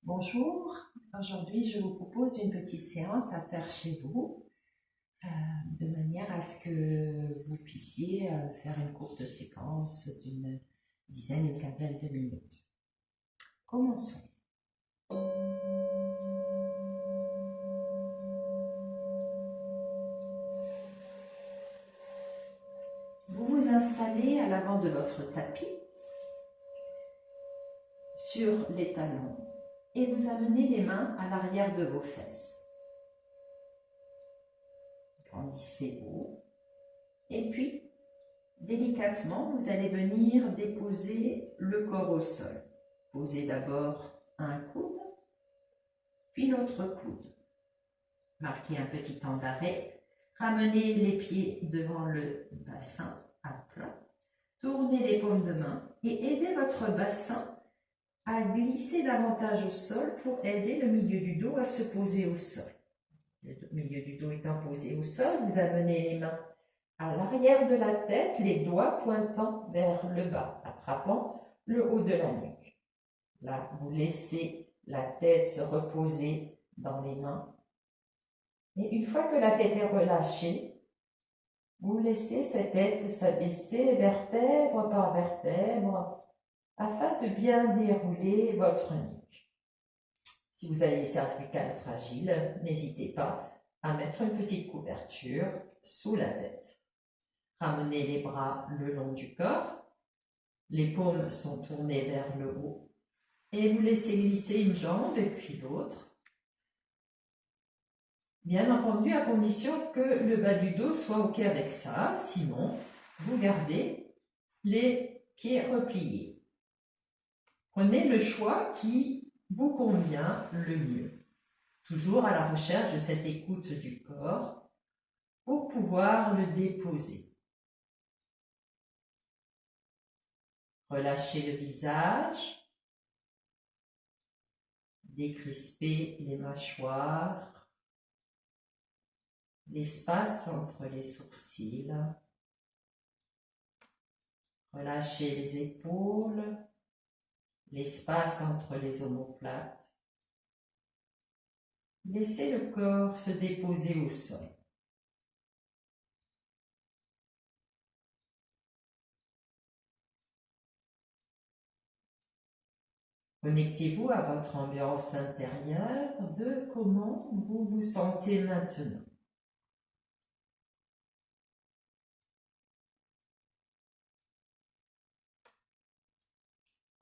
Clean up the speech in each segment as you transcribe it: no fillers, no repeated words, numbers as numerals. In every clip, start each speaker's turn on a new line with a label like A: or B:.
A: Bonjour, aujourd'hui je vous propose une petite séance à faire chez vous, de manière à ce que vous puissiez faire une courte séquence d'une dizaine, une quinzaine de minutes. Commençons. Vous vous installez à l'avant de votre tapis, sur les talons, et vous amenez les mains à l'arrière de vos fesses. Grandissez haut, et puis délicatement, vous allez venir déposer le corps au sol. Posez d'abord un coude, puis l'autre coude. Marquez un petit temps d'arrêt. Ramenez les pieds devant le bassin à plat. Tournez les paumes de main et aidez votre bassin à glisser davantage au sol pour aider le milieu du dos à se poser au sol. Le milieu du dos étant posé au sol, vous amenez les mains à l'arrière de la tête, les doigts pointant vers le bas, attrapant le haut de la nuque. Là, vous laissez la tête se reposer dans les mains. Et une fois que la tête est relâchée, vous laissez cette tête s'abaisser vertèbre par vertèbre afin de bien dérouler votre nuque. Si vous avez les cervicales fragiles, n'hésitez pas à mettre une petite couverture sous la tête. Ramenez les bras le long du corps, les paumes sont tournées vers le haut et vous laissez glisser une jambe et puis l'autre. Bien entendu, à condition que le bas du dos soit OK avec ça, sinon vous gardez les pieds repliés. Prenez le choix qui vous convient le mieux, toujours à la recherche de cette écoute du corps pour pouvoir le déposer. Relâchez le visage, décrispez les mâchoires, l'espace entre les sourcils. Relâchez les épaules, l'espace entre les omoplates. Laissez le corps se déposer au sol. Connectez-vous à votre ambiance intérieure de comment vous vous sentez maintenant.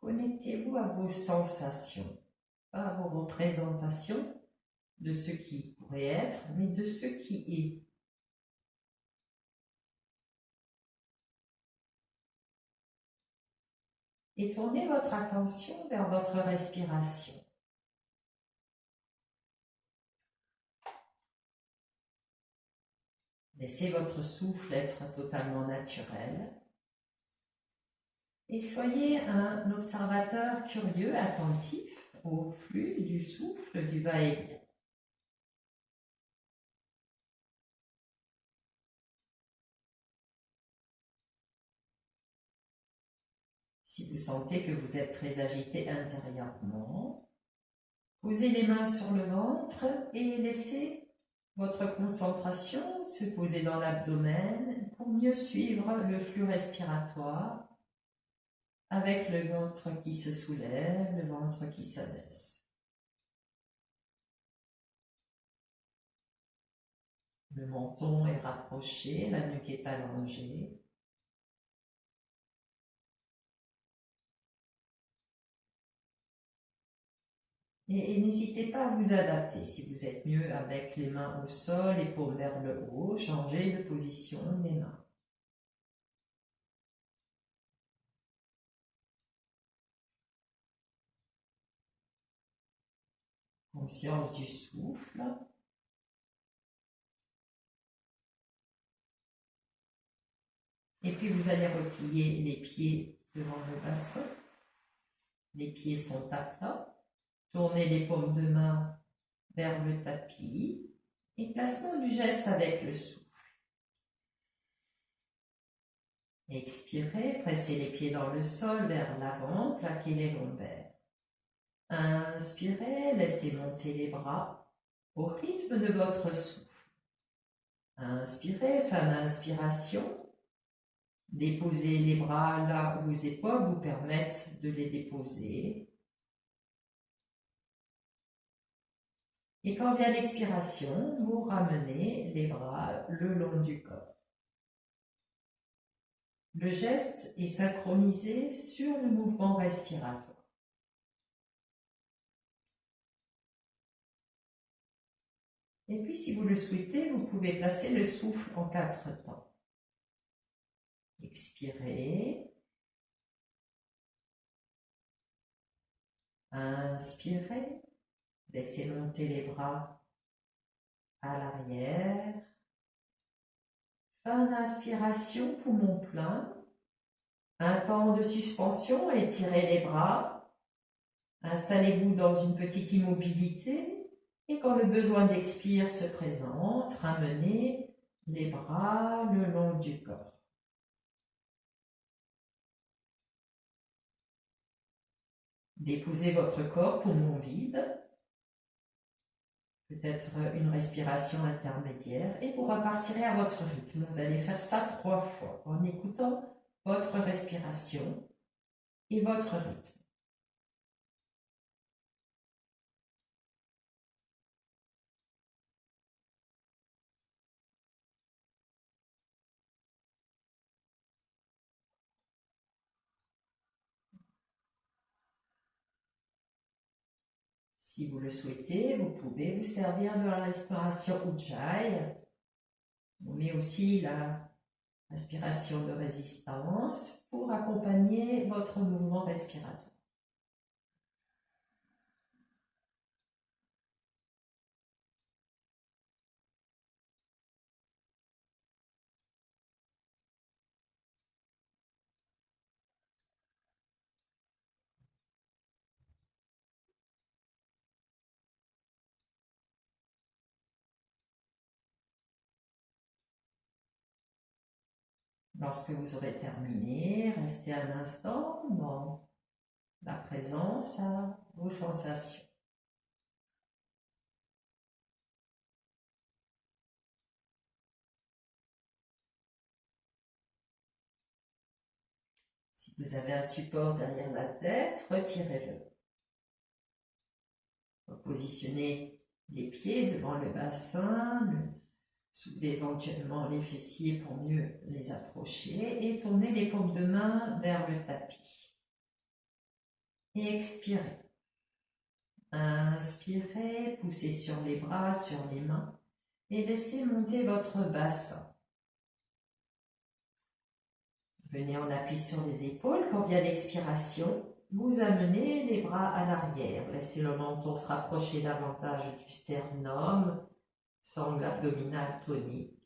A: Connectez-vous à vos sensations, pas à vos représentations de ce qui pourrait être, mais de ce qui est. Et tournez votre attention vers votre respiration. Laissez votre souffle être totalement naturel. Et soyez un observateur curieux, attentif au flux du souffle, du va-et-vient. Si vous sentez que vous êtes très agité intérieurement, posez les mains sur le ventre et laissez votre concentration se poser dans l'abdomen pour mieux suivre le flux respiratoire avec le ventre qui se soulève, le ventre qui s'abaisse. Le menton est rapproché, la nuque est allongée. Et n'hésitez pas à vous adapter. Si vous êtes mieux avec les mains au sol, les paumes vers le haut, changez de position des mains. Conscience du souffle. Et puis vous allez replier les pieds devant le bassin. Les pieds sont à plat. Tournez les paumes de main vers le tapis. Et placement du geste avec le souffle. Expirez, pressez les pieds dans le sol vers l'avant, plaquez les lombaires. Inspirez, laissez monter les bras au rythme de votre souffle. Inspirez, fin d'inspiration. Déposez les bras là où vos épaules vous permettent de les déposer. Et quand vient l'expiration, vous ramenez les bras le long du corps. Le geste est synchronisé sur le mouvement respiratoire. Et puis, si vous le souhaitez, vous pouvez placer le souffle en 4 temps. Expirez. Inspirez. Laissez monter les bras à l'arrière. Fin d'inspiration, poumon plein. Un temps de suspension, étirez les bras. Installez-vous dans une petite immobilité. Et quand le besoin d'expire se présente, ramenez les bras le long du corps. Déposez votre corps, poumon vide. Peut-être une respiration intermédiaire et vous repartirez à votre rythme. Vous allez faire ça 3 fois en écoutant votre respiration et votre rythme. Si vous le souhaitez, vous pouvez vous servir de la respiration Ujjayi, mais aussi la respiration de résistance pour accompagner votre mouvement respiratoire. Lorsque vous aurez terminé, restez un instant dans la présence à vos sensations. Si vous avez un support derrière la tête, retirez-le. Positionnez les pieds devant le bassin, soulevez éventuellement les fessiers pour mieux les approcher et tournez les paumes de main vers le tapis. Et expirez. Inspirez, poussez sur les bras, sur les mains et laissez monter votre bassin. Venez en appui sur les épaules. Quand vient l'expiration, vous amenez les bras à l'arrière. Laissez le menton se rapprocher davantage du sternum, sangle abdominale tonique.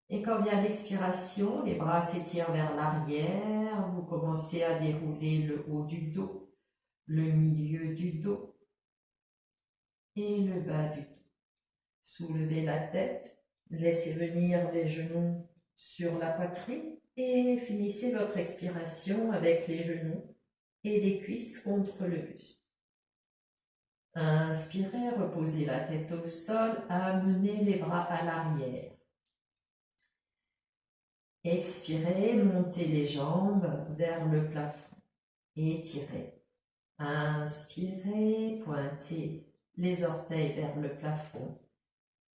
A: Et quand vient l'expiration, les bras s'étirent vers l'arrière. Vous commencez à dérouler le haut du dos, le milieu du dos et le bas du dos. Soulevez la tête, laissez venir les genoux sur la poitrine et finissez votre expiration avec les genoux et les cuisses contre le buste. Inspirez, reposez la tête au sol, amenez les bras à l'arrière. Expirez, montez les jambes vers le plafond. Étirez. Inspirez, pointez les orteils vers le plafond.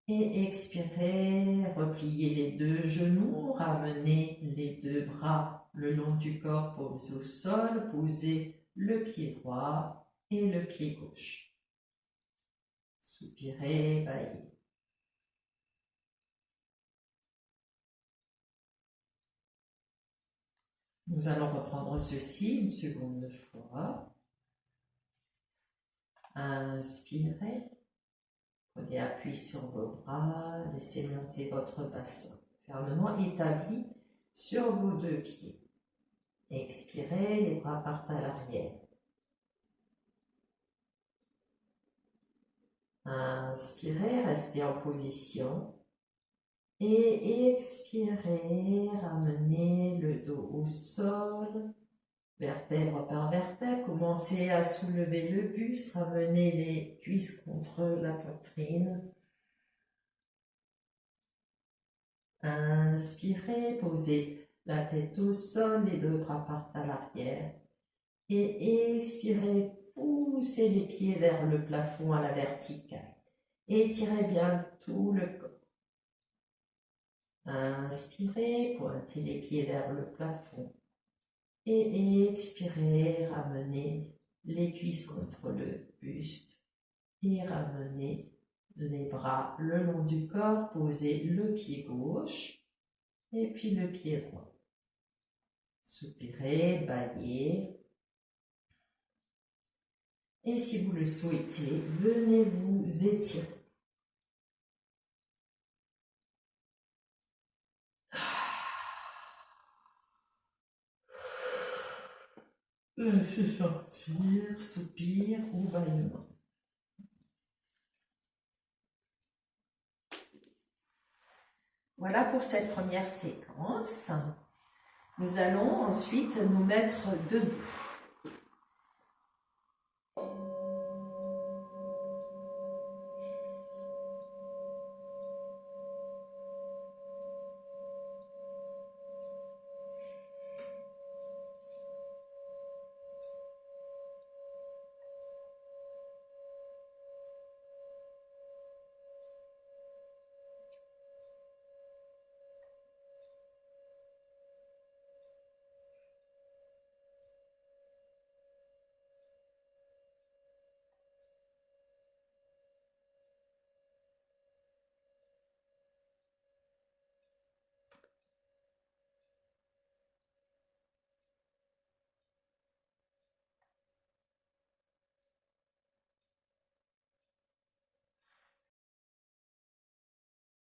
A: Et expirez, repliez les 2 genoux, ramenez les 2 bras le long du corps, paumes au sol, posez le pied droit et le pied gauche. Soupirez, baillez. Nous allons reprendre ceci une seconde fois. Inspirez. Prenez appui sur vos bras, laissez monter votre bassin, fermement établi sur vos 2 pieds. Expirez, les bras partent à l'arrière. Inspirez, restez en position. Et expirez, ramenez le dos au sol, vertèbre par vertèbre. Commencez à soulever le buste, ramenez les cuisses contre la poitrine. Inspirez, posez la tête au sol, les deux bras partent à l'arrière. Et expirez, poussez les pieds vers le plafond à la verticale. Étirez bien tout le corps. Inspirez, pointez les pieds vers le plafond. Et expirez, ramenez les cuisses contre le buste. Et ramenez les bras le long du corps. Posez le pied gauche et puis le pied droit. Soupirez, bâillez. Et si vous le souhaitez, venez vous étirer. Laissez sortir, soupir ou bâillement. Voilà pour cette première séquence. Nous allons ensuite nous mettre debout.